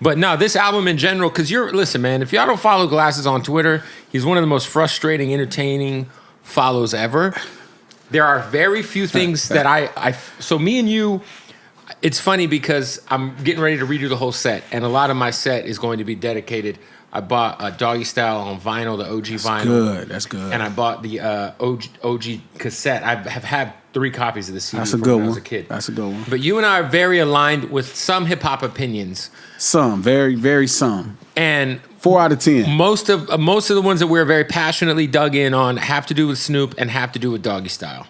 But no, this album in general, because listen, man, if y'all don't follow Glasses on Twitter, he's one of the most frustrating, entertaining follows ever. There are very few things that so me and you, it's funny because I'm getting ready to redo the whole set, and a lot of my set is going to be dedicated. I bought a Doggy Style on vinyl, the OG vinyl. That's good. And I bought the OG cassette. I have had 3 copies of the CD That's a from good when I one. was a kid. That's a good one. But you and I are very aligned with some hip-hop opinions. Some, very, very some. And 4 out of 10. most of the ones that we're very passionately dug in on have to do with Snoop and have to do with Doggy Style.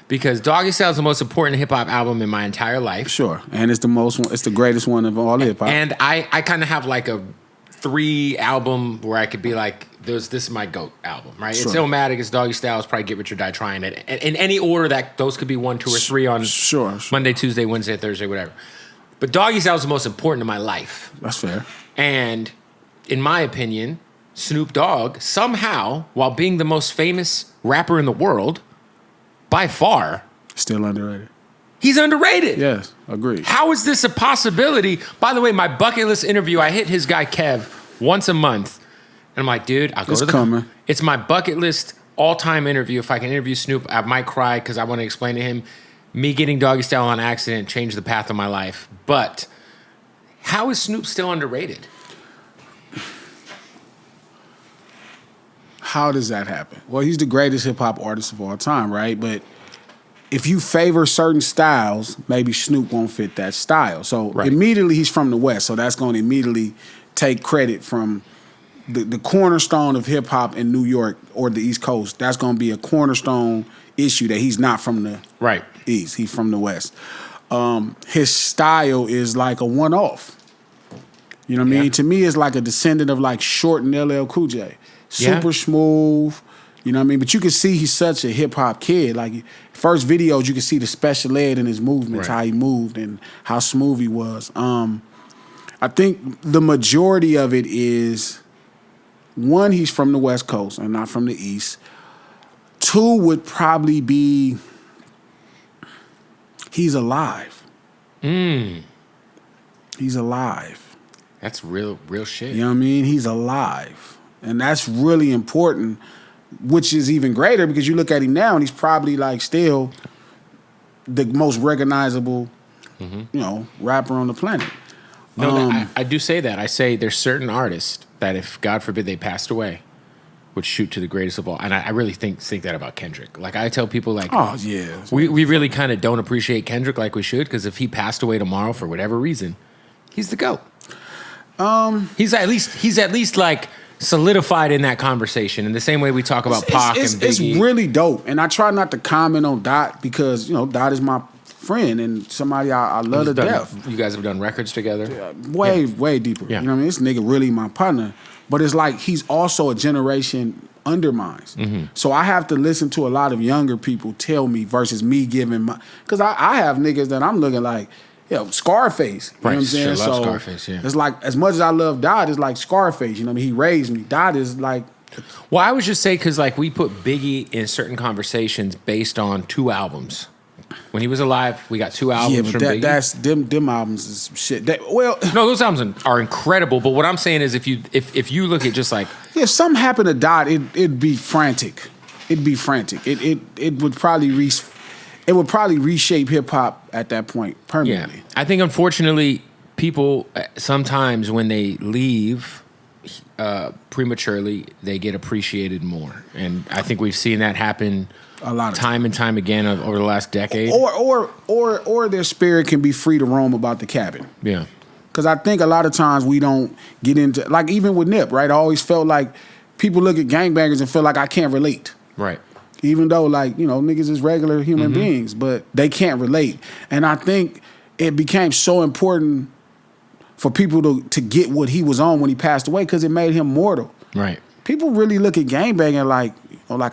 Because Doggy Style is the most important hip-hop album in my entire life. Sure. And it's the greatest one of all hip-hop. And I kind of have like a 3 album where I could be like, this is my GOAT album, right? Sure. It's Illmatic, it's Doggy Style, it's probably Get Rich or Die Trying it. In any order that those could be 1, 2, or 3 on Monday, Tuesday, Wednesday, Thursday, whatever. But Doggy Style is the most important in my life. That's fair. And in my opinion, Snoop Dogg somehow, while being the most famous rapper in the world, by far, still underrated. He's underrated. Yes, agreed. How is this a possibility? By the way, my bucket list interview, I hit his guy Kev once a month. And I'm like, dude, I'll go to the... It's my bucket list all-time interview. If I can interview Snoop, I might cry because I want to explain to him me getting Doggy Style on accident changed the path of my life. But how is Snoop still underrated? How does that happen? Well, he's the greatest hip-hop artist of all time, right? But if you favor certain styles, maybe Snoop won't fit that style. So immediately he's from the West, so that's going to immediately take credit from the cornerstone of hip-hop in New York or the East Coast. That's going to be a cornerstone issue that he's not from the East. He's from the West. His style is like a one-off. You know what I mean? To me, it's like a descendant of like Short and LL Cool J. Super smooth. You know what I mean? But you can see he's such a hip-hop kid. Like, first videos, you can see the special ed in his movements, how he moved and how smooth he was. I think the majority of it is, 1, he's from the West Coast and not from the East. 2 would probably be he's alive. He's alive. That's real shit. You know what I mean? He's alive. And that's really important, which is even greater because you look at him now and he's probably like still the most recognizable, rapper on the planet. No, I do say that. I say there's certain artists that if, God forbid, they passed away, would shoot to the greatest of all. And I really think that about Kendrick. Like, I tell people, like, we really kind of don't appreciate Kendrick like we should because if he passed away tomorrow for whatever reason, he's the GOAT. He's at least like solidified in that conversation in the same way we talk about Pac and Biggie. It's really dope. And I try not to comment on Dot because, Dot is my friend and somebody I love to death. You guys have done records together? Way deeper. Yeah. You know what I mean? This nigga really my partner. But it's like he's also a generation under mine. So I have to listen to a lot of younger people tell me versus me giving my... Because I have niggas that I'm looking like, Scarface. You know what I'm saying? Sure, love Scarface, yeah. It's like, as much as I love Dot, it's like Scarface. You know what I mean? He raised me. Dot is like... Well, I would just say, because like we put Biggie in certain conversations based on 2 albums. When he was alive, we got 2 albums from Biggie. That's them albums is shit. No, those albums are incredible. But what I'm saying is, if you look at just like if something happened to Dot, it'd be frantic. It'd be frantic. It would probably reshape hip hop at that point permanently. Yeah, I think unfortunately people sometimes when they leave prematurely, they get appreciated more, and I think we've seen that happen a lot of time and time again over the last decade. Or their spirit can be free to roam about the cabin. Yeah. Because I think a lot of times we don't get into, like even with Nip, right? I always felt like people look at gangbangers and feel like I can't relate. Right. Even though like, niggas is regular human beings, but they can't relate. And I think it became so important for people to get what he was on when he passed away because it made him mortal. Right. People really look at gangbanging like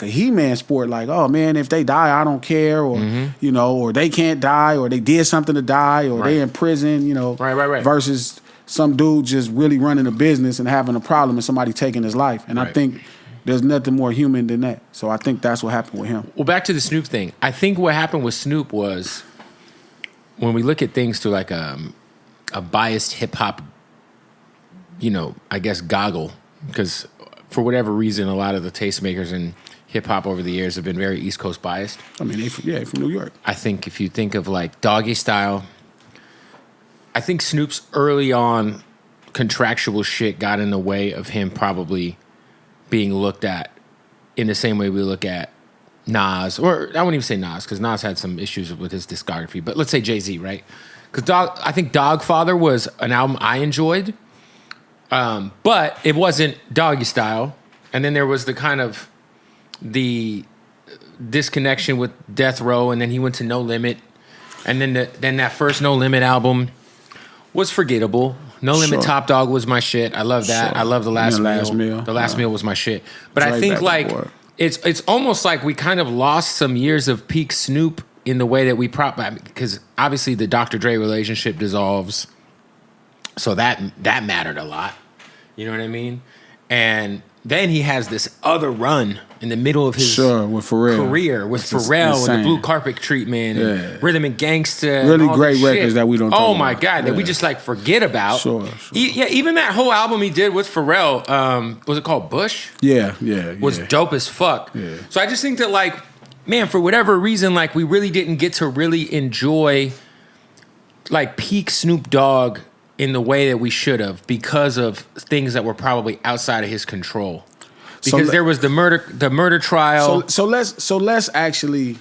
a He-Man sport, like, oh man, if they die, I don't care, or or they can't die, or they did something to die, or they in prison, Right. Versus some dude just really running a business and having a problem and somebody taking his life. And I think there's nothing more human than that. So I think that's what happened with him. Well, back to the Snoop thing. I think what happened with Snoop was when we look at things through like a biased hip hop I guess goggle, because for whatever reason, a lot of the tastemakers in hip hop over the years have been very East Coast biased. I mean, they from New York. I think if you think of like Doggy Style, I think Snoop's early on contractual shit got in the way of him probably being looked at in the same way we look at Nas, or I wouldn't even say Nas, because Nas had some issues with his discography, but let's say Jay-Z, right? Because I think Dogfather was an album I enjoyed, but it wasn't Doggy Style. And then there was the kind of the disconnection with Death Row, and then he went to No Limit, and then that first No Limit album was forgettable. No Limit Top Dog was my shit. I love that. I love The Last Meal. The Last Meal was my shit. But I think like it's almost like we kind of lost some years of peak Snoop in the way that we because obviously the Dr. Dre relationship dissolves, so that mattered a lot. You know what I mean? And then he has this other run in the middle of his with career with Pharrell and the Blue Carpet Treatment and Rhythm and Gangsta. Really great records that we don't talk about. Oh my God, that we just like forget about. Sure. Even that whole album he did with Pharrell, was it called Bush? Yeah. Was dope as fuck. Yeah. So I just think that like, man, for whatever reason, like we really didn't get to really enjoy like peak Snoop Dogg in the way that we should have because of things that were probably outside of his control. Because there was the murder trial. So let's actually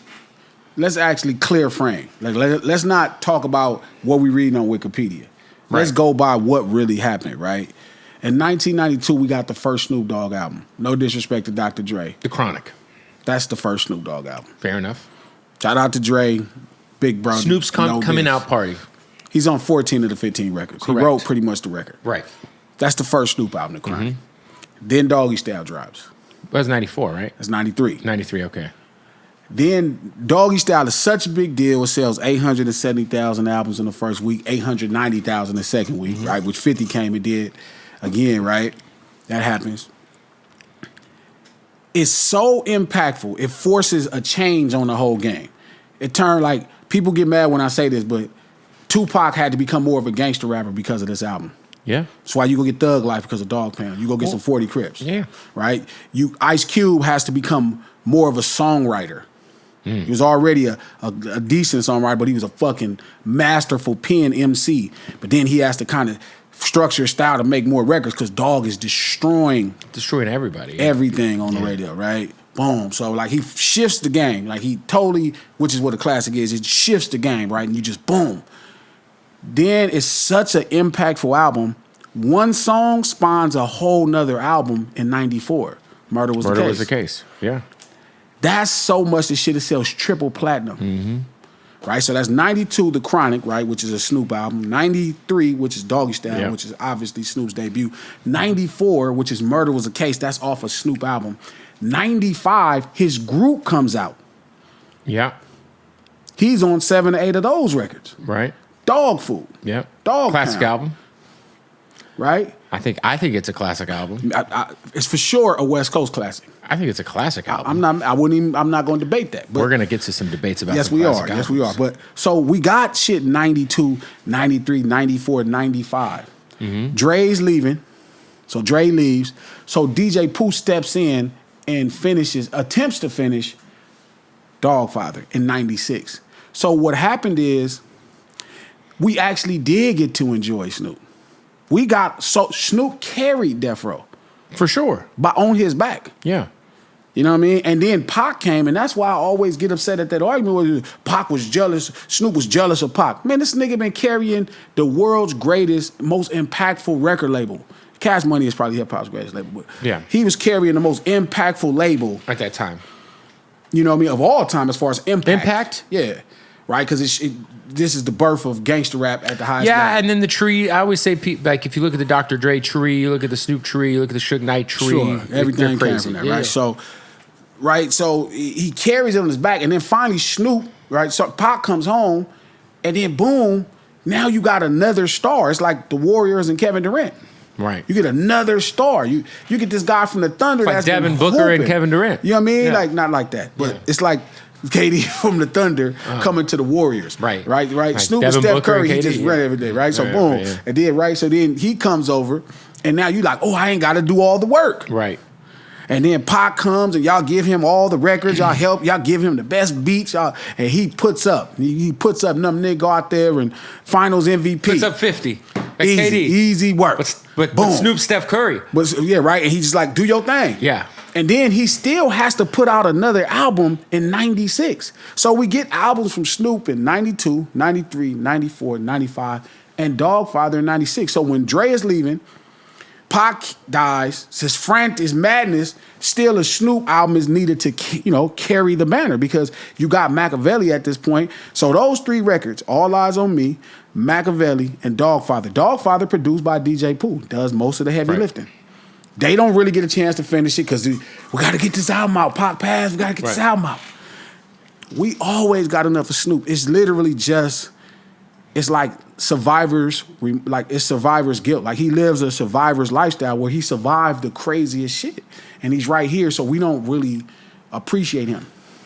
clear frame. Like let's not talk about what we reading on Wikipedia. Let's go by what really happened, right? In 1992, we got the first Snoop Dogg album. No disrespect to Dr. Dre. The Chronic. That's the first Snoop Dogg album. Fair enough. Shout out to Dre, Big Brother. Snoop's coming out party. He's on 14 of the 15 records. Correct. He wrote pretty much the record. Right. That's the first Snoop album, The Chronic. Then Doggy Style drops. That's 94, right? That's 93. 93, okay. Then Doggy Style is such a big deal. It sells 870,000 albums in the first week, 890,000 the second week, right? Which 50 came and did again, right? That happens. It's so impactful. It forces a change on the whole game. It turned like, people get mad when I say this, but Tupac had to become more of a gangster rapper because of this album. Yeah. That's why you go get Thug Life because of Dog Pound. You go get some 40 Crips. Yeah. Right? Ice Cube has to become more of a songwriter. He was already a decent songwriter, but he was a fucking masterful pen MC. But then he has to kind of structure his style to make more records because Dog is destroying everybody. Yeah. Everything on the radio, right? Boom. So like he shifts the game. Like he totally, which is what a classic is, it shifts the game, right? And you just boom. Then it's such an impactful album. One song spawns a whole nother album in 94. Murder Was the Case. Yeah. That's so much the shit it sells triple platinum. Right? So that's 92, The Chronic, right, which is a Snoop album. 93, which is Doggy Style, which is obviously Snoop's debut. 94, which is Murder Was the Case, that's off a Snoop album. 95, his group comes out. Yeah. He's on 7 or 8 of those records. Right. Dog Food. Yeah. Dog Classic Pound. album. Right? I think it's a classic album. It's for sure a West Coast classic. I think it's a classic album. I'm not going to debate that. But we're going to get to some debates about yes, we are. Albums. Yes, we are. But so we got shit 92, 93, 94, 95. Dre's leaving. So Dre leaves. So DJ Pooh steps in and attempts to finish Dogfather in 96. So what happened is we actually did get to enjoy Snoop. Snoop carried Death Row. For sure. On his back. Yeah. You know what I mean? And then Pac came, and that's why I always get upset at that argument where Pac was jealous, Snoop was jealous of Pac. Man, this nigga been carrying the world's greatest, most impactful record label. Cash Money is probably hip-hop's greatest label, but he was carrying the most impactful label. At that time. You know what I mean? Of all time as far as impact. Impact? Yeah. Right? Because this is the birth of gangster rap at the highest level. Yeah, and then the tree, I always say, like, if you look at the Dr. Dre tree, you look at the Snoop tree, you look at the Suge Knight tree. Sure, everything came from that, right? So he carries it on his back, and then finally Snoop, right? So Pac comes home, and then boom, now you got another star. It's like the Warriors and Kevin Durant. Right. You get another star. You get this guy from the Thunder it's like that's Devin Booker and Kevin Durant. You know what I mean? Yeah. Like, not like that, but it's like KD from the Thunder coming to the Warriors. Right. Like Snoop and Steph Curry, he just ran every day, right? So boom. And then, right, so then he comes over, And now you like, oh, I ain't got to do all the work. Right. And then Pac comes and y'all give him all the records, y'all help, y'all give him the best beats, y'all, and he puts up. He puts up them nigga out there and finals MVP. Puts up 50. Like easy, KD. easy work. But Snoop, Steph Curry. Yeah, right. And he just like, do your thing. Yeah. And then he still has to put out another album in 96. So we get albums from Snoop in 92, 93, 94, 95, and Dogfather in 96. So when Dre is leaving, Pac dies, says Frank is madness, still a Snoop album is needed to, carry the banner because you got Machiavelli at this point. So those 3 records, All Eyes on Me, Machiavelli, and Dogfather. Dogfather produced by DJ Pooh, does most of the heavy lifting. They don't really get a chance to finish it because we got to get this album out. Pac passed, we got to get this album out. We always got enough of Snoop. It's literally just, it's like survivor's guilt. Like he lives a survivor's lifestyle where he survived the craziest shit. And he's right here, so we don't really appreciate him.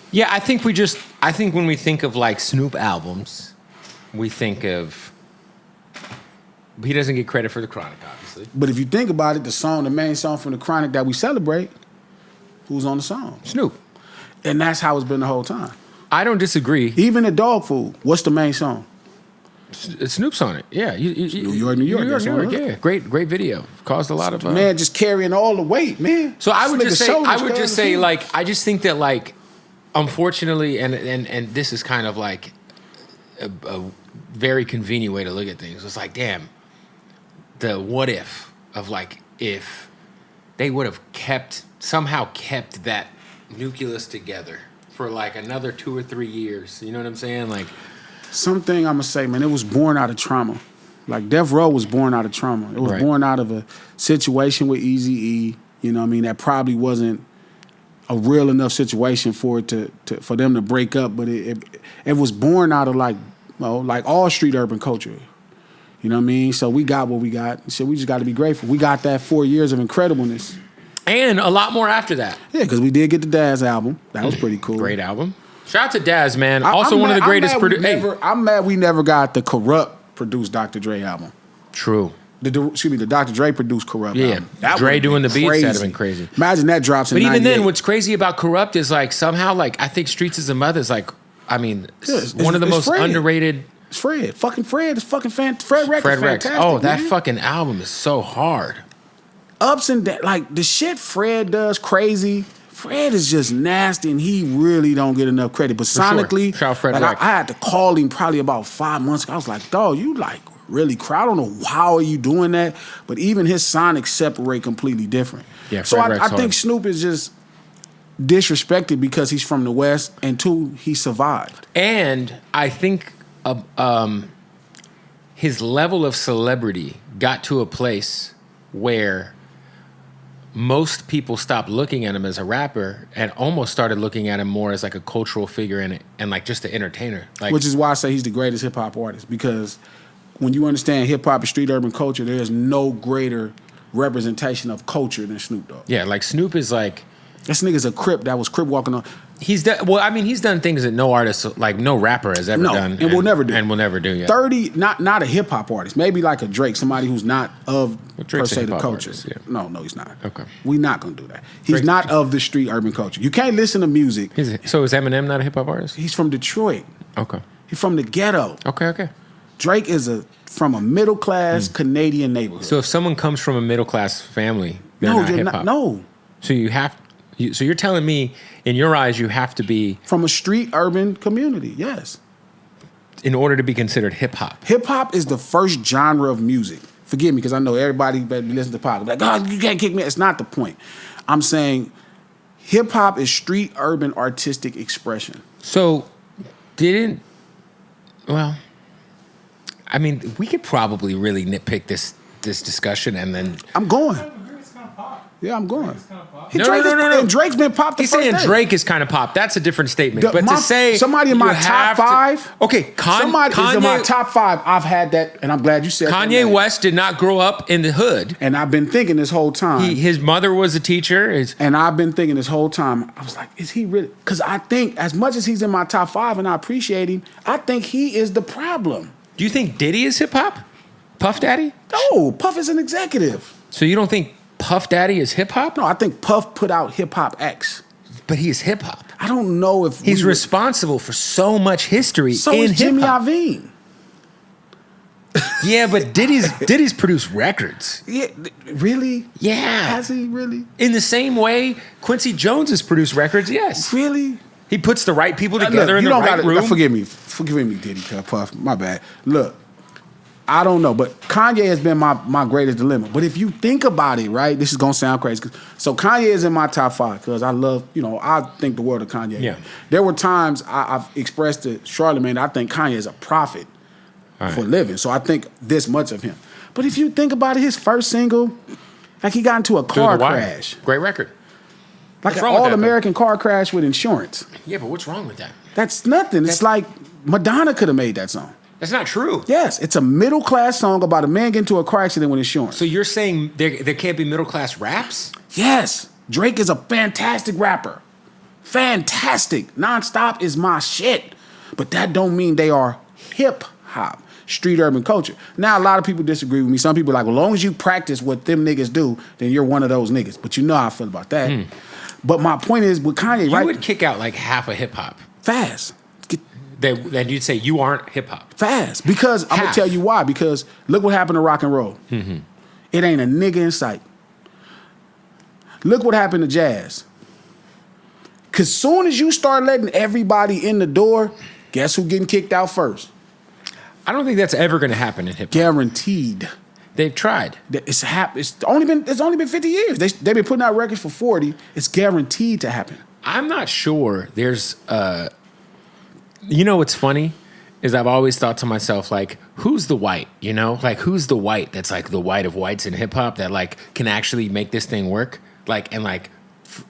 Yeah, I think when we think of like Snoop albums, we think of, he doesn't get credit for The Chronic, obviously. But if you think about it, the main song from The Chronic that we celebrate, who's on the song? Snoop. And that's how it's been the whole time. I don't disagree. Even at Dog Food, what's the main song? Snoop's on it. Yeah. New York. New York, yeah. Great video. Caused a lot of... man, just carrying all the weight, man. So I would just say, like, I just think that, like, unfortunately, and this is kind of like a very convenient way to look at things. It's like, damn, the what if of like if they would have somehow kept that nucleus together for like another 2 or 3 years. You know what I'm saying? Like something I'm gonna say, man, it was born out of trauma. Like Death Row was born out of trauma. It was born out of a situation with Eazy-E, you know what I mean, that probably wasn't a real enough situation for it for them to break up, but it was born out of like all street urban culture. You know what I mean? So we got what we got. So we just got to be grateful. We got that 4 years of incredibleness. And a lot more after that. Yeah, because we did get the Daz album. That was pretty cool. Great album. Shout out to Daz, man. Also one of the greatest producers. I'm mad we never got the Corrupt produced Dr. Dre album. True. The Dr. Dre produced Corrupt album. That Dre doing the beats, that'd have been crazy. Imagine that drops in 98. But even then, what's crazy about Corrupt is like somehow, like I think Streets is a Mother is like, I mean, one of the most underrated. It's Fred. Fucking Fred. It's fucking Fred Rex. Fred Rex. Oh, that fucking album is so hard. Ups and downs. Like the shit Fred does, crazy. Fred is just nasty, and he really don't get enough credit. But sonically, Shout out Fred Rex. I had to call him probably about 5 months ago. I was like, dog, you like really I don't know how are you doing that, but even his sonics separate completely different. Yeah, so Fred Rex I think Snoop is just disrespected because he's from the West, and 2, he survived. And I think his level of celebrity got to a place where most people stopped looking at him as a rapper and almost started looking at him more as like a cultural figure and like just an entertainer. Like, which is why I say he's the greatest hip hop artist, because when you understand hip hop and street urban culture, there is no greater representation of culture than Snoop Dogg. Yeah, like Snoop is like, this nigga's a Crip that was Crip walking on. He's done things that no artist, like no rapper has ever done. And will never do. And will never do, yeah. 30, not a hip hop artist. Maybe like a Drake, somebody who's not of per se the culture. Artist, yeah. No, he's not. Okay. We're not gonna do that. He's not of the street urban culture. You can't listen to music. So is Eminem not a hip hop artist? He's from Detroit. Okay. He's from the ghetto. Okay. Drake is from a middle class Canadian neighborhood. So if someone comes from a middle class family, they're not hip hop. No. So so you're telling me, in your eyes, you have to be from a street urban community, yes. In order to be considered hip hop. Hip hop is the first genre of music. Forgive me, because I know everybody that listens to pop like, God, you can't kick me. It's not the point. I'm saying hip hop is street urban artistic expression. So I mean, we could probably really nitpick this discussion and then I'm going. Yeah, I'm going. No. Drake's been popped the He's first saying day. Drake is kind of popped. That's a different statement. But to say somebody in my top 5. Okay, somebody is in my top 5. I've had that, and I'm glad you said that. Kanye West did not grow up in the hood. And I've been thinking this whole time. His mother was a teacher. And I've been thinking this whole time, I was like, is he really? Because I think as much as he's in my top 5 and I appreciate him, I think he is the problem. Do you think Diddy is hip hop? Puff Daddy? No, Puff is an executive. So you don't think Puff Daddy is hip hop? No, I think Puff put out Hip Hop X. But he is hip hop. I don't know if he's responsible for so much history so in is Jimmy hip-hop. Iovine. Yeah, but Diddy's produced records. Yeah, really? Yeah. Has he really? In the same way Quincy Jones has produced records, yes. Really? He puts the right people together in the right room. Forgive me, Diddy, Puff. My bad. Look, I don't know, but Kanye has been my greatest dilemma. But if you think about it, right, this is gonna sound crazy. So Kanye is in my top 5 because I love, I think the world of Kanye. Yeah. There were times I've expressed to Charlamagne, I think Kanye is a prophet for a living. So I think this much of him. But if you think about it, his first single, like he got into a car crash. Great record. Like an all-American car crash with insurance. Yeah, but what's wrong with that? That's nothing. It's like Madonna could have made that song. That's not true. Yes, it's a middle-class song about a man getting into a car accident with insurance. So you're saying there can't be middle-class raps? Yes. Drake is a fantastic rapper. Fantastic. Nonstop is my shit. But that don't mean they are hip-hop, street urban culture. Now, a lot of people disagree with me. Some people are like, well, as long as you practice what them niggas do, then you're one of those niggas. But you know how I feel about that. But my point is, with Kanye, you would kick out like half of hip-hop. Fast. Then you'd say you aren't hip-hop. Fast. Because I'm going to tell you why. Because look what happened to rock and roll. Mm-hmm. It ain't a nigga in sight. Look what happened to jazz. Because soon as you start letting everybody in the door, guess who getting kicked out first? I don't think that's ever going to happen in hip-hop. Guaranteed. They've tried. It's only been 50 years. They've been putting out records for 40. It's guaranteed to happen. I'm not sure there's... You know what's funny is I've always thought to myself, like, who's the white, Like, who's the white that's like the white of whites in hip-hop that, like, can actually make this thing work? Like, and, like,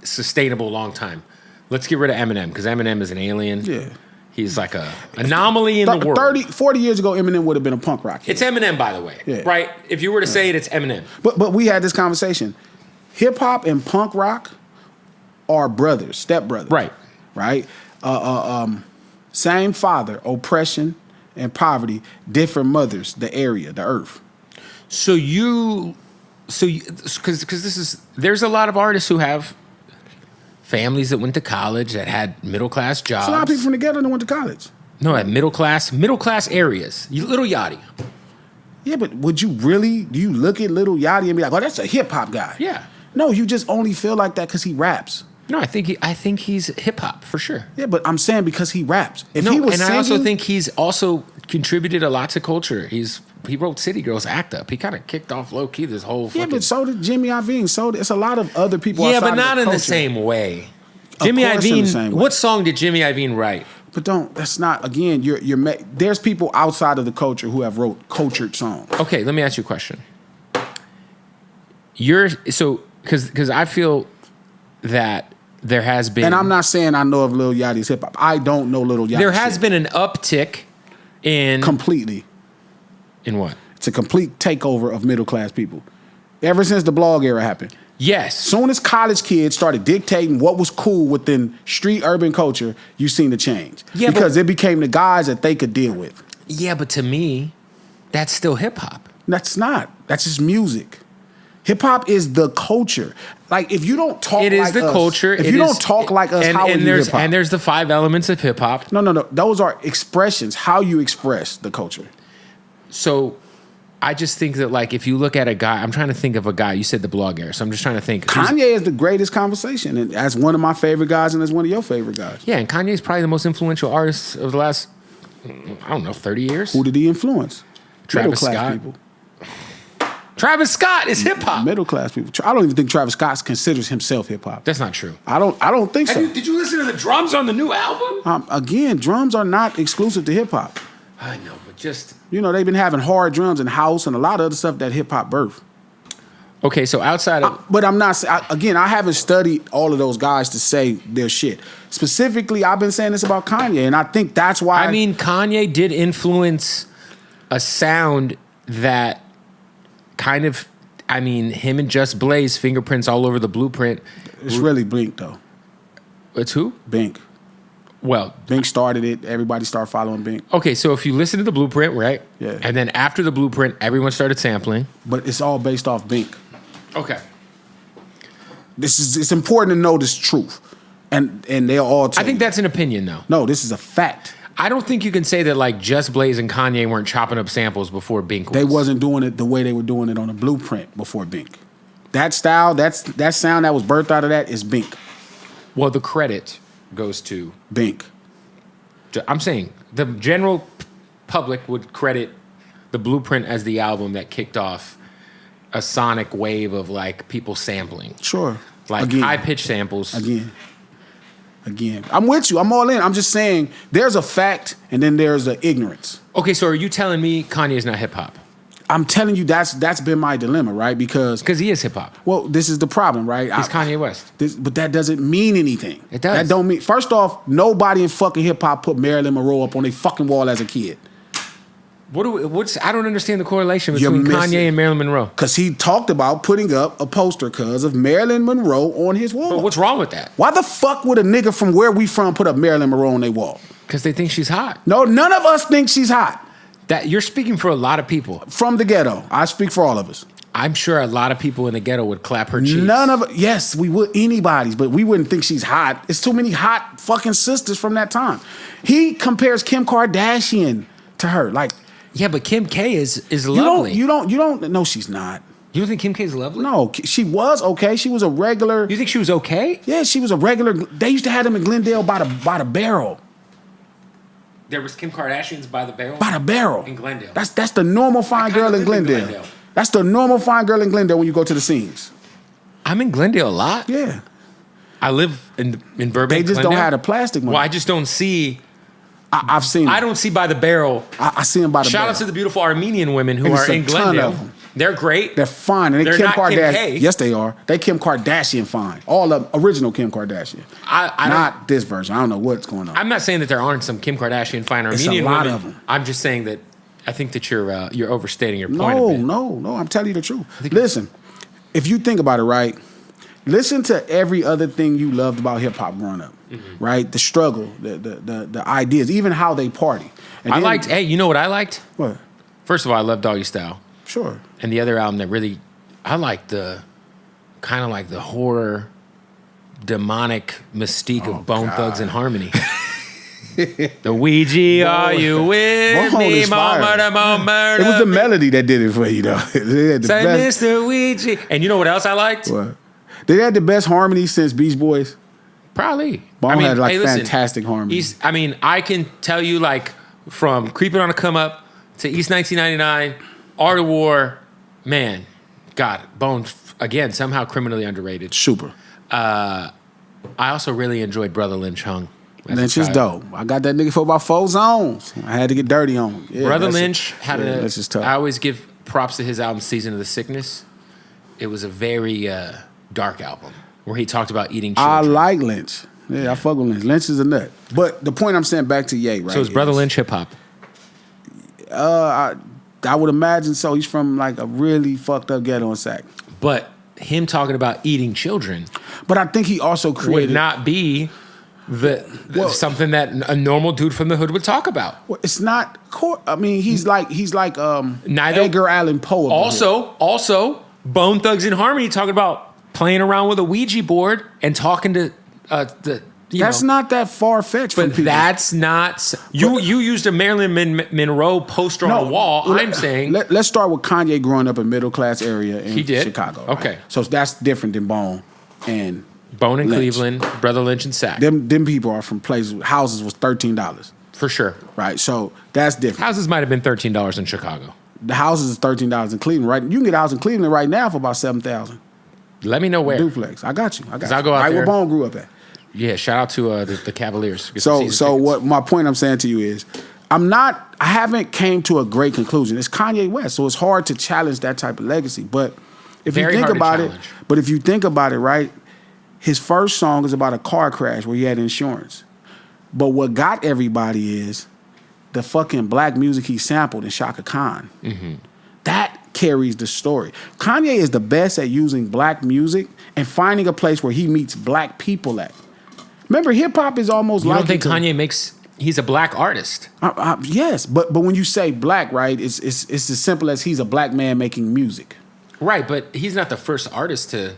sustainable long time. Let's get rid of Eminem, because Eminem is an alien. Yeah. He's like a anomaly in the world. 40 years ago, Eminem would have been a punk rock hit. It's Eminem, by the way, right? If you were to say it, it's Eminem. But we had this conversation. Hip-hop and punk rock are brothers, stepbrothers. Right? Same father, oppression and poverty, different mothers, the area, the earth. Because there's a lot of artists who have families that went to college that had middle class jobs. There's a lot of people from the ghetto that went to college. No, at middle class areas. Little Yachty. Yeah, but do you look at Little Yachty and be like, oh, that's a hip hop guy? Yeah. No, you just only feel like that because he raps. No, I think he's hip hop for sure. Yeah, but I'm saying because he raps. I also think he's also contributed a lot to culture. He wrote City Girls Act Up. He kind of kicked off low key this whole. Yeah, but so did Jimmy Iovine. It's a lot of other people. Yeah, but not in the same way. Jimmy Iovine. What song did Jimmy Iovine write? But that's not. Again, there's people outside of the culture who have wrote cultured songs. Okay, let me ask you a question. Because I feel that there has been... And I'm not saying I know of Lil Yachty's hip-hop. I don't know Lil Yachty. There has been an uptick in... Completely. In what? It's a complete takeover of middle-class people. Ever since the blog era happened. Yes. Soon as college kids started dictating what was cool within street urban culture, you seen the change. Yeah, because it became the guys that they could deal with. Yeah, but to me, that's still hip-hop. That's not. That's just music. Hip-hop is the culture. Like, if you don't talk like us... It is the culture. If you don't talk like us, how are you hip-hop? And there's the 5 elements of hip-hop. No. Those are expressions, how you express the culture. So, I just think that, like, if you look at a guy... I'm trying to think of a guy. You said the blog era, so I'm just trying to think... Kanye is the greatest conversation, and as one of my favorite guys and as one of your favorite guys. Yeah, and Kanye is probably the most influential artist of the last, 30 years. Who did he influence? Travis Scott. People. Travis Scott is hip hop. Middle class people. I don't even think Travis Scott considers himself hip hop. That's not true. I don't think so. Did you listen to the drums on the new album? Again, drums are not exclusive to hip hop. I know, but just they've been having hard drums and house and a lot of other stuff that hip hop birthed. Okay, so outside of... But I'm not... Again, I haven't studied all of those guys to say their shit. Specifically, I've been saying this about Kanye, and I think that's why... Kanye did influence a sound that kind of... him and Just Blaze, fingerprints all over the blueprint. It's really Bink, though. It's who? Bink. Well... Bink started it. Everybody started following Bink. Okay, so if you listen to the blueprint, right? Yeah. And then after the blueprint, everyone started sampling. But it's all based off Bink. Okay. It's important to know this truth. And they're all I think that's an opinion, though. No, this is a fact. I don't think you can say that like Just Blaze and Kanye weren't chopping up samples before Bink was. They wasn't doing it the way they were doing it on the Blueprint before Bink. That style, that sound that was birthed out of that is Bink. Well, the credit goes to Bink. I'm saying the general public would credit the Blueprint as the album that kicked off a sonic wave of like people sampling. Sure. Like high-pitched samples. Again. I'm with you. I'm all in. I'm just saying there's a fact and then there's the ignorance. Okay, so are you telling me Kanye is not hip-hop? I'm telling you that's been my dilemma, right? Because he is hip-hop. Well, this is the problem, right? He's Kanye West. But that doesn't mean anything. It does. That don't mean... First off, nobody in fucking hip-hop put Marilyn Monroe up on their fucking wall as a kid. I don't understand the correlation between Kanye and Marilyn Monroe. Because he talked about putting up a poster of Marilyn Monroe on his wall. But what's wrong with that? Why the fuck would a nigga from where we from put up Marilyn Monroe on their wall? Because they think she's hot. No, none of us think she's hot. That you're speaking for a lot of people. From the ghetto. I speak for all of us. I'm sure a lot of people in the ghetto would clap her cheeks. Yes, we would, anybody's, but we wouldn't think she's hot. It's too many hot fucking sisters from that time. He compares Kim Kardashian to her. Like, yeah, but Kim K is lovely. You don't, no, she's not. You don't think Kim K is lovely? No, she was okay. She was a regular. You think she was okay? Yeah, she was a regular. They used to have them in Glendale by the barrel. There was Kim Kardashian's by the barrel? By the barrel. In Glendale. That's the normal fine girl in Glendale. That's the normal fine girl in Glendale when you go to the scenes. I'm in Glendale a lot. Yeah. I live in Burbank, They just Glendale. don't have the plastic money. Well, I just don't see... I've seen them. I don't see by the barrel. I see them by the barrel. Shout out to the beautiful Armenian women who are in Glendale. They're great. They're fine. And they're Kim not Kardashian. Kim K. Yes, they are. They Kim Kardashian fine. All of original Kim Kardashian. Not this version. I don't know what's going on. I'm not saying that there aren't some Kim Kardashian fine Armenian women. It's a lot women. of them. I'm just saying that I think that you're overstating your point a bit. No. I'm telling you the truth. Listen, if you think about it, right? Listen to every other thing you loved about hip hop growing up, right? The struggle, the ideas, even how they party. And Hey, you know what I liked? What? First of all, I love Doggy Style. Sure. And the other album that really, I liked the kind of like the horror, demonic mystique of Bone Thugs and Harmony. The Ouija, are you with me? Moment. It was the melody that did it for you, though. Say, Mr. Ouija. And you know what else I liked? What? They had the best harmony since Beach Boys. Probably. Bone had fantastic harmonies. I can tell you like from Creeping on a Come Up to East 1999, Art of War, man, God, Bone, again, somehow criminally underrated. Super. I also really enjoyed Brother Lynch Hung. Lynch is dope. I got that nigga for about 4 zones. I had to get dirty on him. Yeah, Brother Lynch that's just tough. I always give props to his album Season of the Sickness. It was a very dark album where he talked about eating children. I like Lynch. Yeah, I fuck with Lynch. Lynch is a nut. But the point I'm saying back to Ye, right? So is Brother Lynch hip hop? I would imagine so. He's from like a really fucked up ghetto in Sac. But him talking about eating children, but I think he also created would not be something that a normal dude from the hood would talk about. Well, it's not. I mean, he's like Edgar Allan Poe. Also, Bone Thugs and Harmony talking about playing around with a Ouija board and talking to That's not that far-fetched. But that's not... You used a Marilyn Monroe poster on the wall. I'm saying... Let's start with Kanye growing up in a middle-class area in Chicago. Right? Okay. So that's different than Bone and Bone in Lynch. Cleveland, Brother Lynch and Sac. Them people are from places... Houses was $13. For sure. Right, so that's different. Houses might have been $13 in Chicago. The houses is $13 in Cleveland, right? You can get a house in Cleveland right now for about $7,000. Let me know where. Duplex. I got you. I'll go out right there. where Bone grew up at. Yeah, shout out to the Cavaliers. So what my point I'm saying to you is, I haven't came to a great conclusion. It's Kanye West, so it's hard to challenge that type of legacy. But if you think about it, right, his first song is about a car crash where he had insurance. But what got everybody is the fucking black music he sampled in Shaka Khan. Mm-hmm. That carries the story. Kanye is the best at using black music and finding a place where he meets black people at. Remember, hip hop is almost like... You don't think Kanye makes... He's a black artist. Yes, but when you say black, right, it's as simple as he's a black man making music. Right, but he's not the first artist to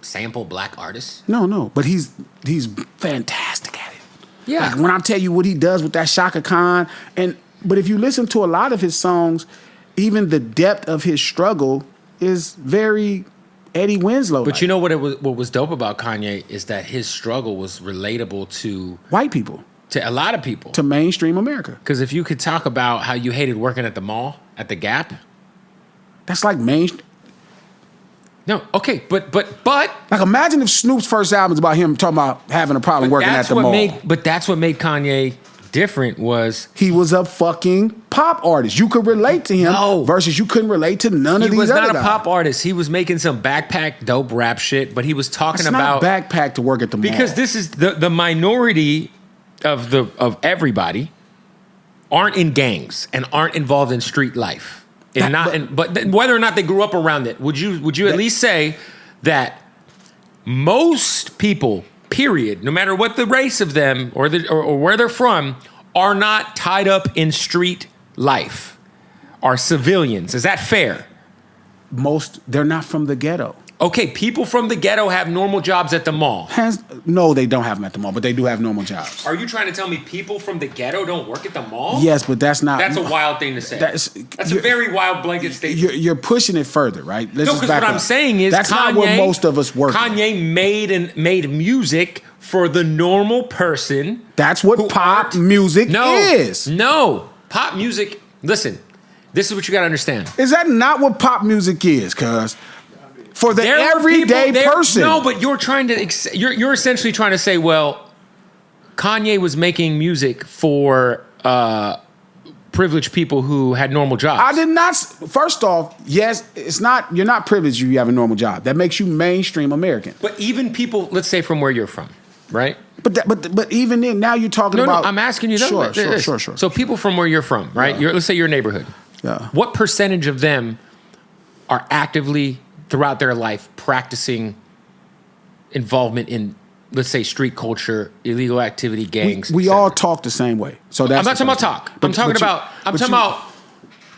sample black artists. No, but he's fantastic at it. Yeah. Like when I tell you what he does with that Shaka Khan, but if you listen to a lot of his songs, even the depth of his struggle is very Eddie Winslow. But you know what was dope about Kanye is that his struggle was relatable to white people. To a lot of people. To mainstream America. Because if you could talk about how you hated working at the mall, at the Gap. That's like mainstream. No, okay, but like imagine if Snoop's first album is about him talking about having a problem working at the mall. But that's what made Kanye different was he was a fucking pop artist. You could relate to him versus you couldn't relate to none of these other guys. He was not a pop artist. He was making some backpack dope rap shit, but he was talking about not backpack to work at the mall. Because this is the minority of everybody aren't in gangs and aren't involved in street life. But whether or not they grew up around it, would you at least say that most people, period, no matter what the race of them or where they're from, are not tied up in street life, are civilians? Is that fair? They're not from the ghetto. Okay, people from the ghetto have normal jobs at the mall. No, they don't have them at the mall, but they do have normal jobs. Are you trying to tell me people from the ghetto don't work at the mall? Yes, but that's not... That's a wild thing to say. That's a very wild blanket statement. You're pushing it further, right? Because what I'm saying is that's not where most of us work. Kanye made music for the normal person. That's what pop music is. No, pop music... Listen, this is what you got to understand. Is that not what pop music is, cuz? For the everyday person. No, but you're you're essentially trying to say, well, Kanye was making music for privileged people who had normal jobs. I did not. First off, yes, you're not privileged if you have a normal job. That makes you mainstream American. But even people, let's say from where you're from, right? But even then, now you're talking about... No, I'm asking you. Sure. So people from where you're from, right? Yeah. Let's say your neighborhood. Yeah. What percentage of them are actively throughout their life practicing involvement in, let's say, street culture, illegal activity, gangs? We all talk the same way. So that's I'm not talking about talk. I'm talking about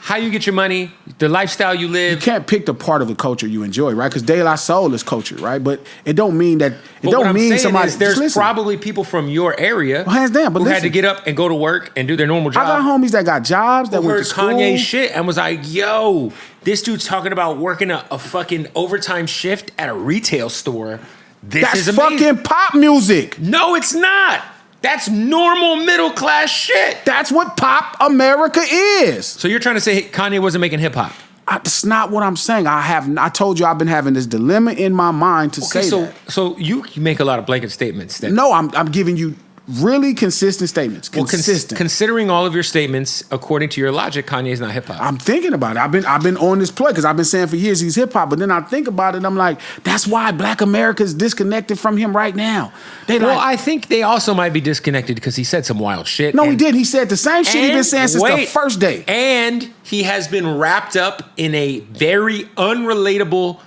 how you get your money, the lifestyle you live. You can't pick the part of the culture you enjoy, right? Because De La Soul is culture, right? But it don't mean that. It don't mean somebody. There's probably people from your area hands down, but who had to get up and go to work and do their normal job. I got homies that got jobs that went to school. Kanye shit and was like, "Yo, this dude's talking about working a fucking overtime shift at a retail store. That's fucking pop music. No, it's not. That's normal middle class shit. That's what pop America is. So you're trying to say Kanye wasn't making hip hop? That's not what I'm saying. I told you I've been having this dilemma in my mind to say that. So you make a lot of blanket statements. No, I'm giving you really consistent statements. Considering all of your statements, according to your logic, Kanye is not hip hop. I'm thinking about it. I've been on this play because I've been saying for years he's hip hop. But then I think about it, and I'm like, that's why Black America is disconnected from him right now. I think they also might be disconnected because he said some wild shit. No, he did. He said the same shit he's been saying since the first day. And he has been wrapped up in a very unrelatable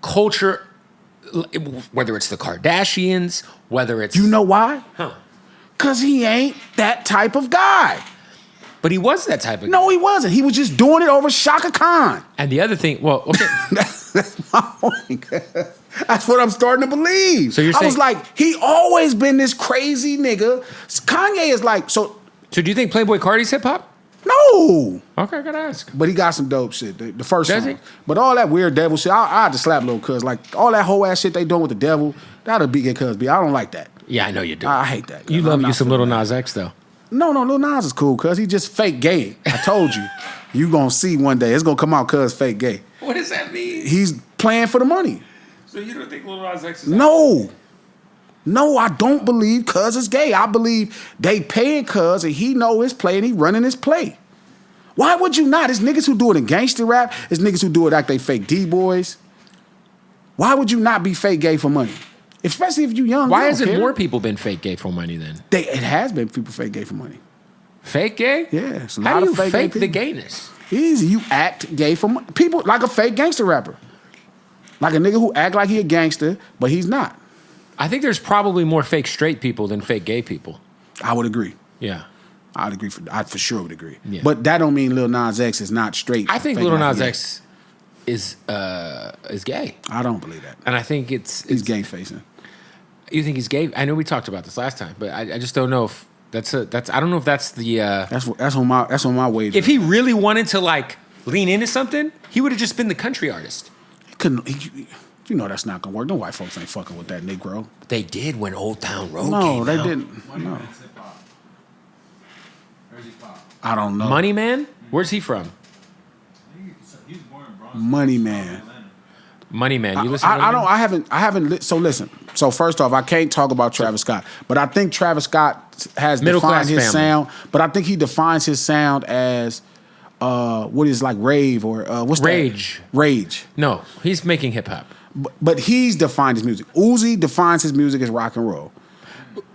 culture, whether it's the Kardashians, whether it's... You know why? Huh. Because he ain't that type of guy. But he was that type of guy. No, he wasn't. He was just doing it over Shaka Khan. And the other thing, well, okay. That's my point. That's what I'm starting to believe. So you're saying... I was like, he always been this crazy nigga. Kanye is like, so... So do you think Playboy Cardi's hip-hop? No. Okay, I gotta ask. But he got some dope shit. The first Does song. he? But all that weird devil shit, I had to slap little cuz. Like, all that whole ass shit they doing with the devil, that'll be good cuz. I don't like that. Yeah, I know you do. I hate that. You love you some Lil Nas X, though. No, Lil Nas is cool, cuz. He just fake gay. I told you. You gonna see one day. It's gonna come out cuz fake gay. What does that mean? He's playing for the money. So you don't think Lil Nas X is... No, I don't believe cuz is gay. I believe they paying cuz and he know his play and he running his play. Why would you not? It's niggas who do it in gangster rap. It's niggas who do it act they fake D-boys. Why would you not be fake gay for money? Especially if you young. Why hasn't more people been fake gay for money then? It has been people fake gay for money. Fake gay? Yeah. It's a How lot do you of fake fake gay the gayness? Easy. You act gay for money. People like a fake gangster rapper. Like a nigga who act like he a gangster, but he's not. I think there's probably more fake straight people than fake gay people. I would agree. Yeah. I'd agree. I for sure would agree. Yeah. But that don't mean Lil Nas X is not straight. I think Lil Nas X is gay. I don't believe that. And I think he's gay facing. You think he's gay? I know we talked about this last time, but I just don't know if that's I don't know if that's the that's on my way. If he really wanted to like lean into something, he would have just been the country artist. He couldn't. You know that's not gonna work. No white folks ain't fucking with that Negro. They did when Old Town Road came No, they out. didn't. No. I don't know. Money Man? Where's he from? He's born in Bronx. Money Man. Money Man. You listen to I don't. I haven't. So listen. So first off, I can't talk about Travis Scott, but I think Travis Scott has defined his sound. But I think he defines his sound as what is like rave or what's Rage. That? Rage. No, he's making hip hop. But he's defined his music. Uzi defines his music as rock and roll.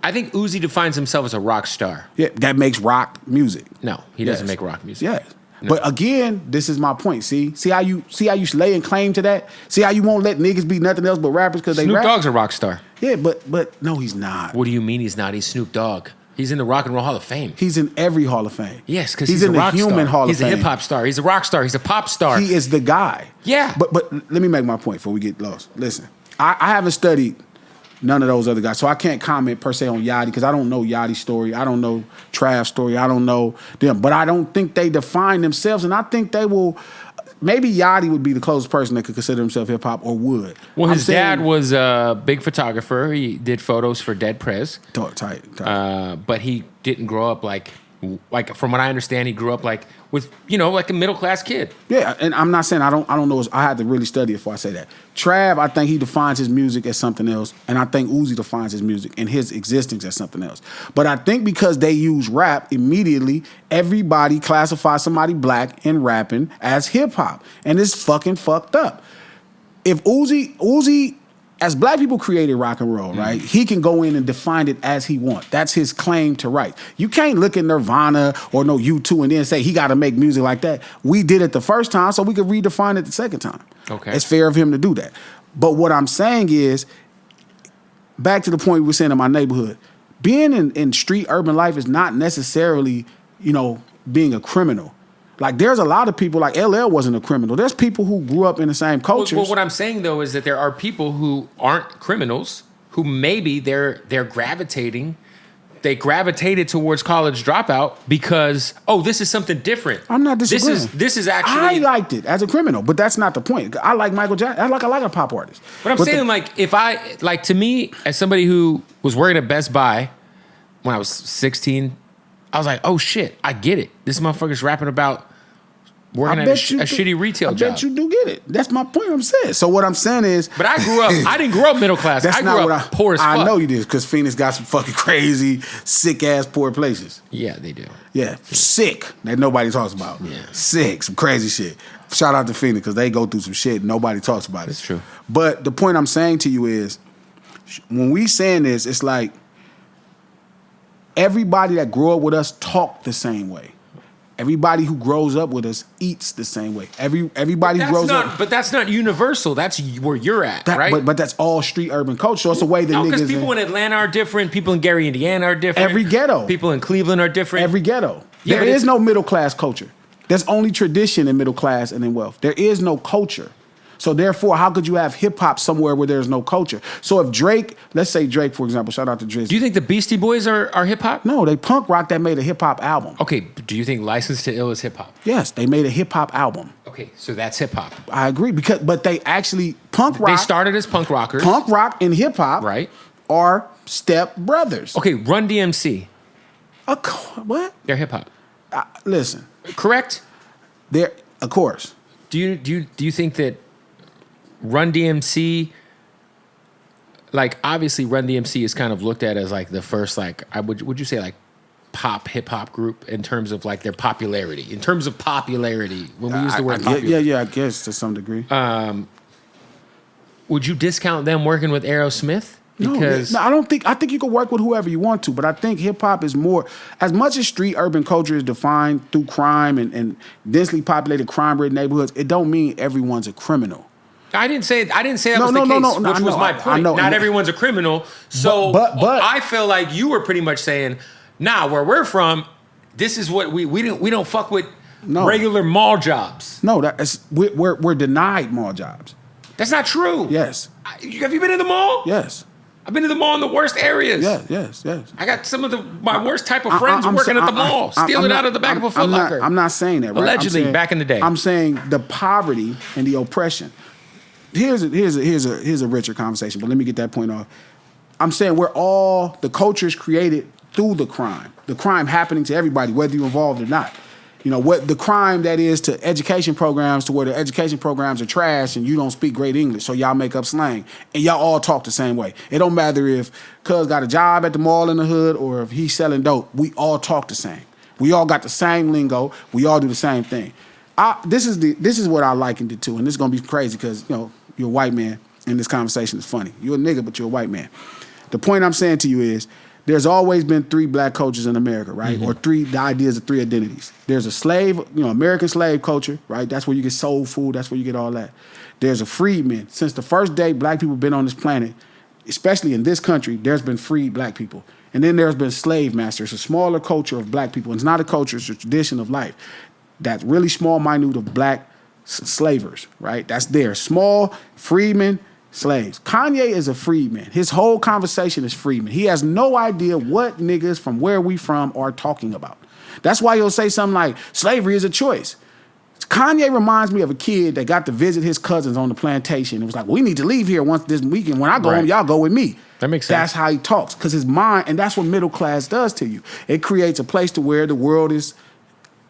I think Uzi defines himself as a rock star. Yeah, that makes rock music. No, he doesn't make rock music. Yeah. No. But again, this is my point. See how you lay and claim to that. See how you won't let niggas be nothing else but rappers because they Snoop rap. Dogg's a rock star. Yeah, but no, he's not. What do you mean he's not? He's Snoop Dogg. He's in the Rock and Roll Hall of Fame. He's in every Hall of Fame. Yes, because he's a in the rock human star. Hall of He's Fame. He's a hip hop star. He's a rock star. He's a pop star. He is the guy. Yeah. But let me make my point before we get lost. Listen, I haven't studied none of those other guys, so I can't comment per se on Yachty because I don't know Yachty's story. I don't know Trav's story. I don't know them. But I don't think they define themselves, and I think they will. Maybe Yachty would be the closest person that could consider himself hip hop or would. Well, his dad was a big photographer. He did photos for Dead Prez. Tight. But he didn't grow up like from what I understand, he grew up like with like a middle class kid. Yeah, and I'm not saying I don't know. I had to really study it before I say that. Trav, I think he defines his music as something else, and I think Uzi defines his music and his existence as something else. But I think because they use rap immediately, everybody classifies somebody black in rapping as hip hop, and it's fucking fucked up. If Uzi, as black people created rock and roll, right? He can go in and define it as he wants. That's his claim to right. You can't look at Nirvana or no U2 and then say he got to make music like that. We did it the first time, so we could redefine it the second time. Okay. It's fair of him to do that. But what I'm saying is, back to the point we were saying in my neighborhood, being in street urban life is not necessarily, being a criminal. Like, there's a lot of people, like LL wasn't a criminal. There's people who grew up in the same cultures. Well, what I'm saying, though, is that there are people who aren't criminals who maybe they're gravitating. They gravitated towards college dropout because, this is something different. I'm not disagreeing. This is actually... I liked it as a criminal, but that's not the point. I like Michael Jackson. I like a lot of pop artists. But I'm saying, to me, as somebody who was working at Best Buy when I was 16... I was like, oh shit, I get it. This motherfucker's rapping about working at a shitty retail job. I bet you do get it. That's my point I'm saying. So what I'm saying is... But I didn't grow up middle class. I grew up poor as fuck. I know you did, because Phoenix got some fucking crazy, sick-ass poor places. Yeah, they do. Yeah, sick, that nobody talks about. Yeah. Sick, some crazy shit. Shout out to Phoenix, because they go through some shit and nobody talks about it. It's true. But the point I'm saying to you is, when we saying this, it's like, everybody that grew up with us talk the same way. Everybody who grows up with us eats the same way. Everybody grows up. But that's not universal. That's where you're at, right? But that's all street urban culture. So it's a way that niggas... because people in Atlanta are different. People in Gary, Indiana are different. Every ghetto. People in Cleveland are different. Every ghetto. Yeah, there is no middle class culture. There's only tradition in middle class and in wealth. There is no culture. So therefore, how could you have hip hop somewhere where there's no culture? So if Drake, let's say Drake, for example, shout out to Drizzy. Do you think the Beastie Boys are hip hop? No, they punk rock that made a hip hop album. Okay, do you think License to Ill is hip hop? Yes, they made a hip hop album. Okay, so that's hip hop. I agree, but they actually punk rock. They started as punk rockers. Punk rock and hip hop, right, are step brothers. Okay, Run DMC. What? They're hip hop. Listen, correct? They're, of course. Do you think that Run DMC, like, obviously Run DMC is kind of looked at as like the first, like, would you say like pop hip hop group in terms of like their popularity? In terms of popularity, when we use the word popular. Yeah, I guess to some degree. Would you discount them working with Aerosmith? Because no, I think you can work with whoever you want to, but I think hip hop is more, as much as street urban culture is defined through crime and densely populated crime-ridden neighborhoods, it don't mean everyone's a criminal. I didn't say that was the case, which was my point. Not everyone's a criminal. So but I feel like you were pretty much saying, nah, where we're from, this is what we don't fuck with regular mall jobs. No, we're denied mall jobs. That's not true. Yes. Have you been to the mall? Yes. I've been to the mall in the worst areas. Yes. I got some of my worst type of friends working at the mall, stealing out of the back of a Foot Locker. I'm not saying that, right? Allegedly, back in the day. I'm saying the poverty and the oppression. Here's a richer conversation, but let me get that point off. I'm saying the culture is created through the crime happening to everybody, whether you're involved or not. You know, what the crime that is to education programs, to where the education programs are trash and you don't speak great English, so y'all make up slang and y'all all talk the same way. It don't matter if cuz got a job at the mall in the hood or if he's selling dope. We all talk the same. We all got the same lingo. We all do the same thing. This is what I likened it to, and this is gonna be crazy because you're a white man and this conversation is funny. You're a nigga, but you're a white man. The point I'm saying to you is, there's always been 3 black cultures in America, right? Mm-hmm. Or the ideas of 3 identities. There's a slave, American slave culture, right? That's where you get soul food. That's where you get all that. There's a freedman. Since the first day black people have been on this planet, especially in this country, there's been freed black people. And then there's been slave masters, a smaller culture of black people. And it's not a culture, it's a tradition of life. That's really small, minute of black slavers, right? That's there. Small, freedmen, slaves. Kanye is a freedman. His whole conversation is freedman. He has no idea what niggas from where we from are talking about. That's why he'll say something like, slavery is a choice. Kanye reminds me of a kid that got to visit his cousins on the plantation. It was like, we need to leave here once this weekend. When I go home, y'all go with me. That makes sense. That's how he talks. Because his mind, and that's what middle class does to you. It creates a place to where the world is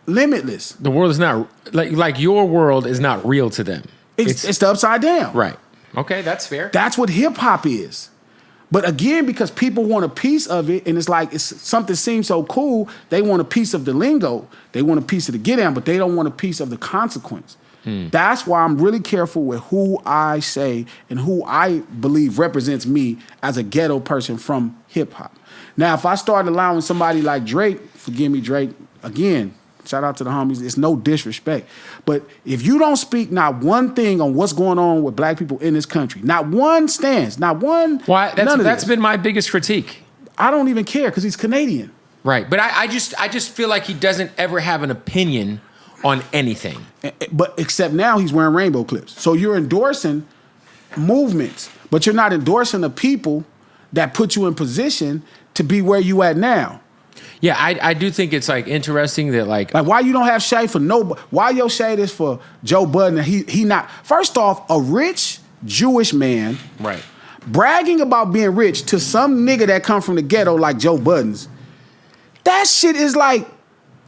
limitless. The world is not, like your world is not real to them. It's the upside down. Right. Okay, that's fair. That's what hip hop is. But again, because people want a piece of it, and it's like something seems so cool, they want a piece of the lingo. They want a piece of the get down, but they don't want a piece of the consequence. That's why I'm really careful with who I say and who I believe represents me as a ghetto person from hip hop. Now, if I start allowing somebody like Drake, forgive me, Drake, again, shout out to the homies. It's no disrespect. But if you don't speak not one thing on what's going on with black people in this country, not one stance, not one. Why? That's been my biggest critique. I don't even care because he's Canadian. Right. But I just feel like he doesn't ever have an opinion on anything. But except now he's wearing rainbow clips. So you're endorsing movements, but you're not endorsing the people that put you in position to be where you at now. Yeah, I do think it's like interesting that like why you don't have shade for nobody? Why your shade is for Joe Budden? And he not. First off, a rich Jewish man, right, bragging about being rich to some nigga that come from the ghetto like Joe Budden's. That shit is like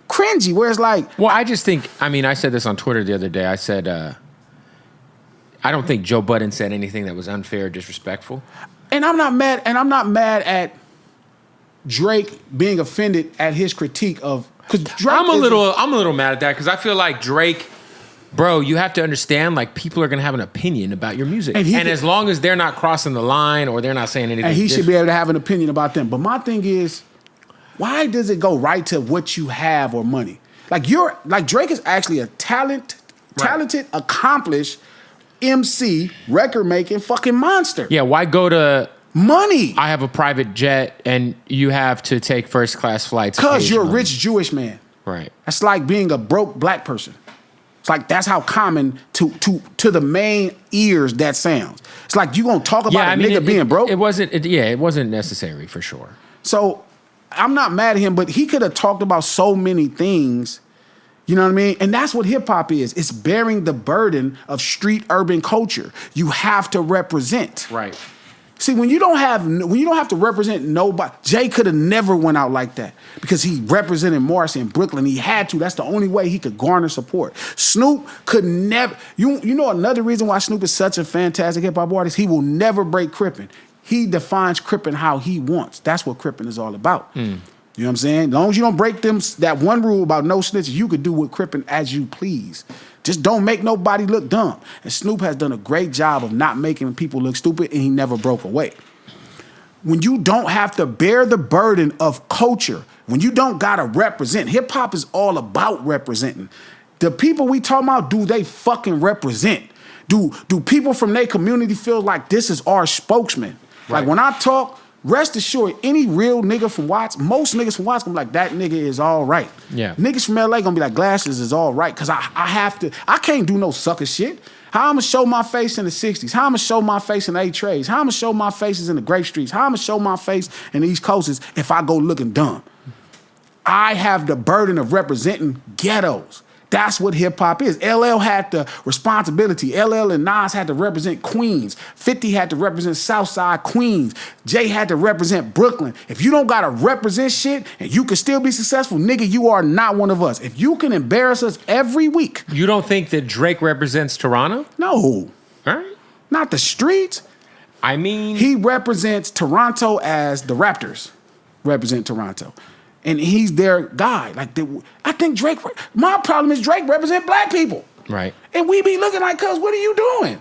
cringy. Where it's like, well, I just think. I mean, I said this on Twitter the other day. I said I don't think Joe Budden said anything that was unfair or disrespectful. And I'm not mad. And I'm not mad at Drake being offended at his critique of, because I'm a little mad at that because I feel like Drake, bro, you have to understand, like, people are gonna have an opinion about your music, and as long as they're not crossing the line or they're not saying anything, and he should be able to have an opinion about them. But my thing is, why does it go right to what you have or money? Like Drake is actually a talented, accomplished MC, record making fucking monster. Yeah, why go to money? I have a private jet and you have to take first class flights. Because you're a rich Jewish man. Right. That's like being a broke black person. It's like that's how common to the main ears that sounds. It's like you gonna talk about nigga being broke. It wasn't necessary for sure. So I'm not mad at him, but he could have talked about so many things. You know what I mean? And that's what hip hop is. It's bearing the burden of street urban culture. You have to represent. Right. See, when you don't have to represent nobody, Jay could have never went out like that because he represented Morrissey in Brooklyn. He had to. That's the only way he could garner support. Snoop could never. You know another reason why Snoop is such a fantastic hip hop artist? He will never break Crippin'. He defines Crippin' how he wants. That's what Crippin' is all about. You know what I'm saying? As long as you don't break that one rule about no snitches, you could do with Crippin' as you please. Just don't make nobody look dumb. And Snoop has done a great job of not making people look stupid, and he never broke away. When you don't have to bear the burden of culture, when you don't gotta represent, hip hop is all about representing. The people we talking about, do they fucking represent? Do people from their community feel like this is our spokesman? Right. Like when I talk, rest assured, any real nigga from Watts, most niggas from Watts gonna be like, that nigga is all right. Yeah. Niggas from LA gonna be like, Glasses is all right. Cause I can't do no sucker shit. How I'm gonna show my face in the 60s? How I'm gonna show my face in the 8 trades? How I'm gonna show my faces in the Grape Streets? How I'm gonna show my face in the East Coasts if I go looking dumb? I have the burden of representing ghettos. That's what hip hop is. LL had the responsibility. LL and Nas had to represent Queens. 50 had to represent Southside Queens. Jay had to represent Brooklyn. If you don't gotta represent shit and you can still be successful, nigga, you are not one of us. If you can embarrass us every week. You don't think that Drake represents Toronto? No. All right. Not the streets. I mean, he represents Toronto as the Raptors represent Toronto. And he's their guy. I think Drake, my problem is Drake represent black people. Right. And we be looking like, cuz, what are you doing?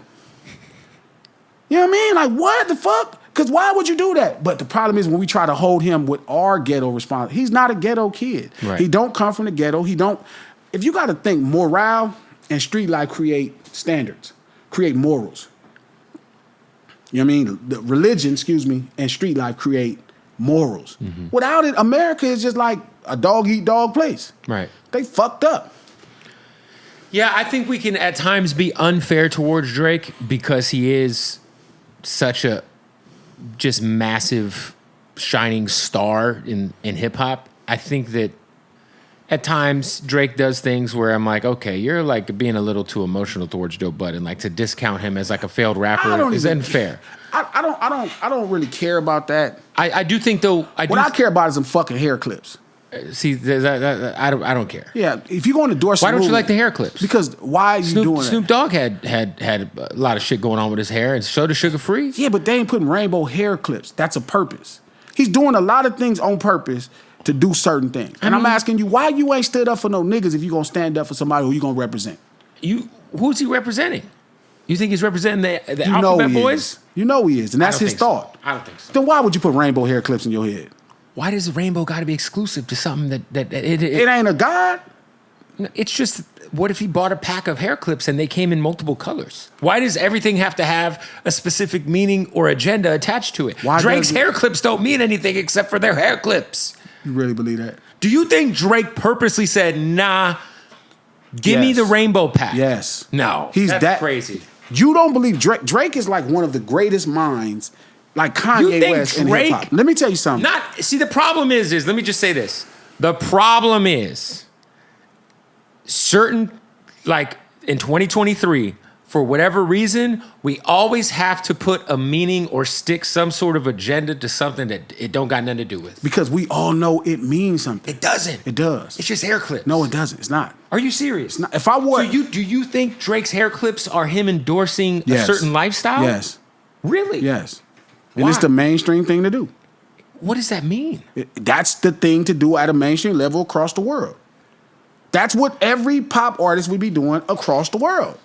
You know what I mean? Like, what the fuck? Because why would you do that? But the problem is when we try to hold him with our ghetto response, he's not a ghetto kid. Right. He don't come from the ghetto. If you got to think, morale and street life create standards, create morals. You know what I mean? The religion, and street life create morals. Mm-hmm. Without it, America is just like a dog-eat-dog place. Right. They fucked up. Yeah, I think we can at times be unfair towards Drake because he is such a just massive shining star in hip-hop. I think that at times Drake does things where I'm like, okay, you're like being a little too emotional towards Joe Budden. Like to discount him as like a failed rapper is unfair. I don't really care about that. I do think though. What I care about is some fucking hair clips. See, I don't care. Yeah, if you're going to endorse, why don't you like the hair clips? Because why are you doing that? Snoop Dogg had a lot of shit going on with his hair, and so does Sugar Free. Yeah, but they ain't putting rainbow hair clips. That's a purpose. He's doing a lot of things on purpose to do certain things. And I'm asking you, why you ain't stood up for no niggas if you gonna stand up for somebody who you gonna represent? Who's he representing? You think he's representing the Alphabet Boys? You know he is, and that's his thought. I don't think so. Then why would you put rainbow hair clips in your head? Why does the rainbow got to be exclusive to something that it ain't a god? It's just, what if he bought a pack of hair clips and they came in multiple colors? Why does everything have to have a specific meaning or agenda attached to it? Drake's hair clips don't mean anything except for their hair clips. You really believe that? Do you think Drake purposely said, nah, give me the rainbow pack? Yes. No. He's that's crazy. You don't believe Drake? Drake is like one of the greatest minds, like Kanye West in hip hop. Let me tell you something. The problem is let me just say this. The problem is certain, like in 2023, for whatever reason, we always have to put a meaning or stick some sort of agenda to something that it don't got nothing to do with. Because we all know it means something. It doesn't. It does. It's just hair clips. No, it doesn't. It's not. Are you serious? It's not. If I wore, do you think Drake's hair clips are him endorsing a certain lifestyle? Yes. Really? Yes. And it's the mainstream thing to do. What does that mean? That's the thing to do at a mainstream level across the world. That's what every pop artist would be doing across the world.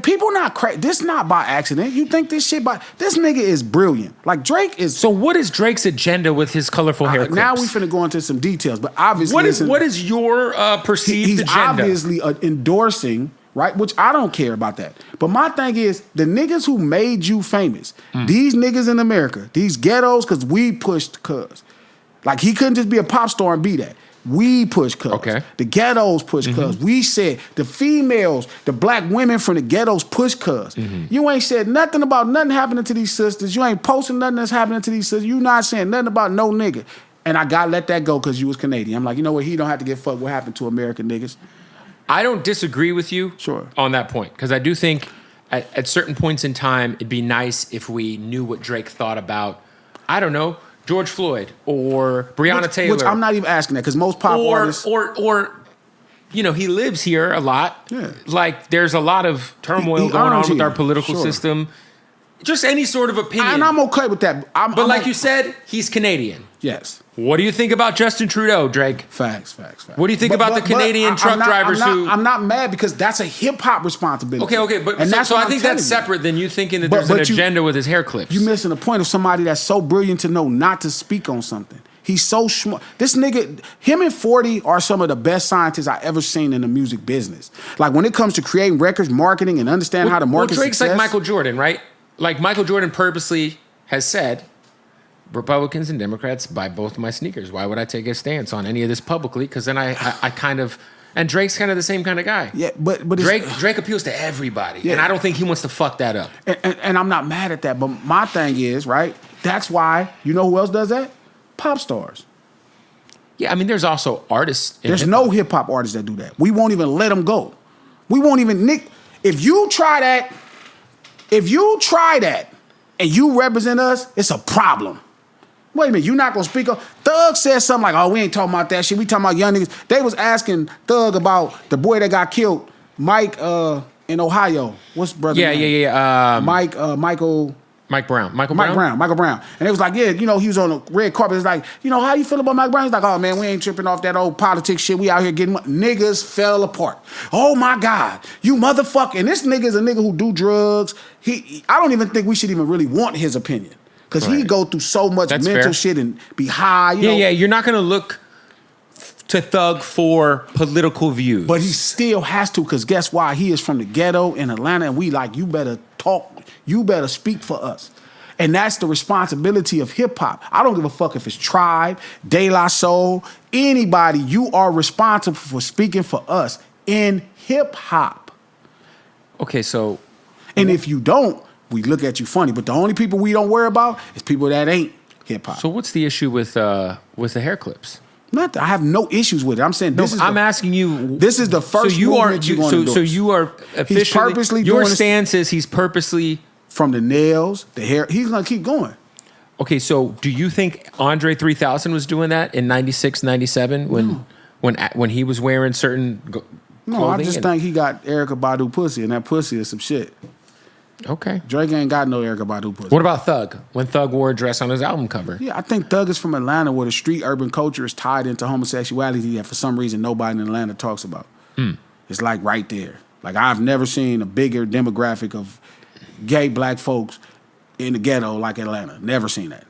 People not crazy. This not by accident. You think this shit by... This nigga is brilliant. Like, Drake is... So what is Drake's agenda with his colorful hair clips? Now we finna go into some details, but obviously... What is your perceived agenda? He's obviously endorsing, right? Which I don't care about that. But my thing is, the niggas who made you famous, these niggas in America, these ghettos, because we pushed cuz. Like, he couldn't just be a pop star and be that. We push cuz. Okay. The ghettos push cuz. We said the females, the black women from the ghettos push cuz. You ain't said nothing about nothing happening to these sisters. You ain't posting nothing that's happening to these sisters. You not saying nothing about no nigga. And I gotta let that go because you was Canadian. I'm like, you know what? He don't have to get fucked what happened to American niggas. I don't disagree with you on that point because I do think at certain points in time it'd be nice if we knew what Drake thought about, I don't know, George Floyd or Breonna Taylor. Which I'm not even asking that because most pop artists... Or, you know, he lives here a lot. Yeah. Like, there's a lot of turmoil going on with our political system. Just any sort of opinion. And I'm okay with that. But like you said, he's Canadian. Yes. What do you think about Justin Trudeau, Drake? Facts. What do you think about the Canadian truck drivers who... I'm not mad because that's a hip-hop responsibility. Okay, but so I think that's separate than you thinking that there's an agenda with his hair clips. You're missing the point of somebody that's so brilliant to know not to speak on something. He's so smart. This nigga, him and 40 are some of the best scientists I ever seen in the music business. Like, when it comes to creating records, marketing, and understanding how to market Drake's success. like Michael Jordan, right? Like, Michael Jordan purposely has said, Republicans and Democrats buy both my sneakers. Why would I take a stance on any of this publicly? Because then I kind of, and Drake's kind of the same kind of guy. Yeah, but Drake appeals to everybody, and I don't think he wants to fuck that up. And I'm not mad at that, but my thing is, right, that's why, you know who else does that? Pop stars. Yeah, I mean, there's also artists. There's no hip-hop artists that do that. We won't even let them go. We won't even, if you try that and you represent us, it's a problem. Wait a minute, you not gonna speak up? Thug said something like, oh, we ain't talking about that shit. We talking about young niggas. They was asking Thug about the boy that got killed, Mike in Ohio. What's brother name? Yeah. Michael Brown. And it was like, yeah, you know, he was on the red carpet. It's like, you know, how you feel about Mike Brown? He's like, oh, man, we ain't tripping off that old politics shit. We out here getting niggas fell apart. Oh, my God. You motherfucker. And this nigga is a nigga who do drugs. I don't even think we should even really want his opinion. Because he go through so much mental shit and be high. You know? Yeah, you're not going to look to Thug for political views. But he still has to, because guess why? He is from the ghetto in Atlanta, and we like, you better talk, you better speak for us. And that's the responsibility of hip-hop. I don't give a fuck if it's Tribe, De La Soul, anybody. You are responsible for speaking for us in hip-hop. Okay, so... And if you don't, we look at you funny. But the only people we don't worry about is people that ain't hip-hop. So what's the issue with the hair clips? I have no issues with it. I'm saying asking you. This is the first movement you want to do. So you are officially. He's purposely your stance is he's purposely from the nails, the hair. He's gonna keep going. Okay, so do you think Andre 3000 was doing that in 96, 97 when he was wearing certain clothing? No, I just think he got Erykah Badu pussy, and that pussy is some shit. Okay. Drake ain't got no Erykah Badu pussy. What about Thug? When Thug wore a dress on his album cover? Yeah, I think Thug is from Atlanta, where the street urban culture is tied into homosexuality that for some reason nobody in Atlanta talks about. It's like right there. Like I've never seen a bigger demographic of gay black folks in the ghetto like Atlanta. Never seen that.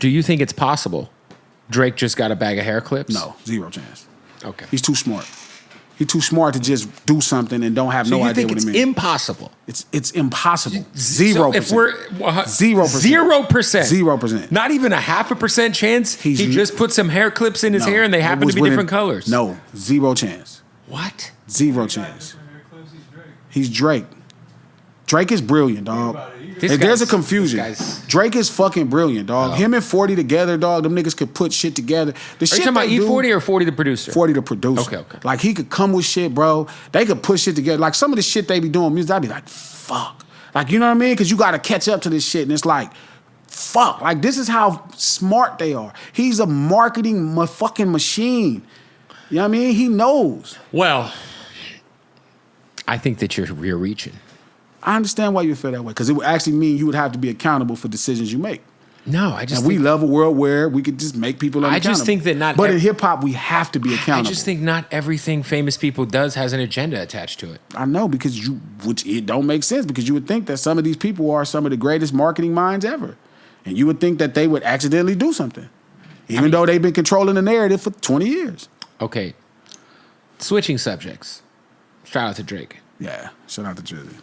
Do you think it's possible Drake just got a bag of hair clips? No, zero chance. Okay. He's too smart. He's too smart to just do something and don't have no idea what it means. So you think it's impossible? It's impossible. 0%. So if we're 0%. 0%. Not even a 0.5% chance he just put some hair clips in his hair and they happen to be different colors? No, zero chance. What? Zero chance. He's Drake. Drake is brilliant, dog. There's a confusion. Drake is fucking brilliant, dog. Him and 40 together, dog, them niggas could put shit together. Are you talking about E40 or 40 the producer? 40 the producer. Okay. Like, he could come with shit, bro. They could put shit together. Like, some of the shit they be doing music, I'd be like, fuck. Like, you know what I mean? Because you got to catch up to this shit, and it's like, fuck. Like, this is how smart they are. He's a marketing fucking machine. You know what I mean? He knows. Well, I think that you're reaching. I understand why you feel that way, because it would actually mean you would have to be accountable for decisions you make. No, I just we love a world where we could just make people unaccountable. I just think that not. But in hip hop, we have to be accountable. I just think not everything famous people does has an agenda attached to it. I know, because which it don't make sense, because you would think that some of these people are some of the greatest marketing minds ever, and you would think that they would accidentally do something, even though they've been controlling the narrative for 20 years. Okay, switching subjects. Shout out to Drake. Yeah, shout out to Drizzy.